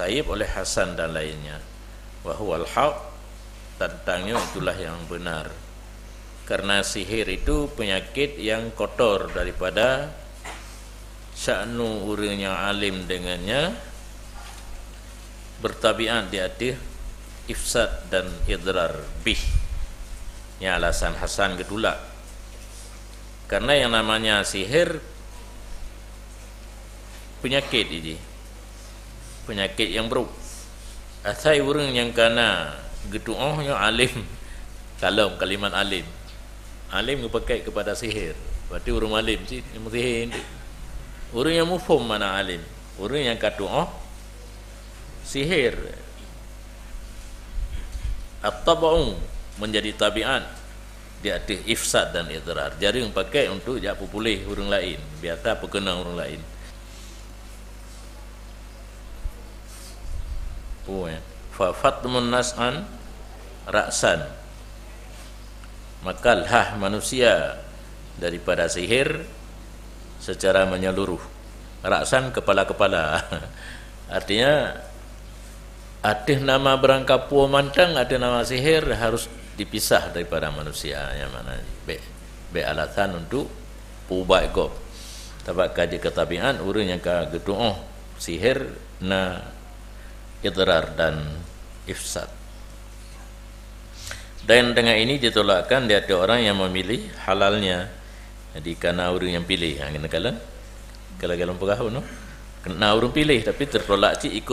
Musayyib, oleh Hasan dan lainnya. Wa huwal haq, tentangnya itulah yang benar. Karena sihir itu penyakit yang kotor daripada sya'nu orang yang alim dengannya bertabiat di atas ifsad dan idrar bih. Ini alasan Hasan kedua. Karena yang namanya sihir penyakit ini, penyakit yang buruk. Asai orang yang kana getu'ohnya alim, kalau kalimat alim pakai kepada sihir, berarti orang alim sih yang sihir. Orang yang mufhum mana alim, orang yang katu'oh sihir. At-tab'u menjadi tabiat di atas ifsad dan idrar. Jadi yang pakai untuk jak pulih orang lain, biar tak perkenang orang lain. Fa fatmun nas'an ra'san, maka lah manusia daripada sihir secara menyeluruh. Ra'san kepala-kepala. Artinya ada nama berangkapua mantang, ada nama sihir harus dipisah daripada manusia. Yang mana be alasan untuk pubai go. Sebab kaji ketabian orang yang kegetu'oh sihir na idrar dan ifsad. Dan dengan ini ditolakkan dia ada orang yang memilih halalnya. Jadi karena orang yang pilih, kalau pegah no, kena orang pilih tapi tertolak ikut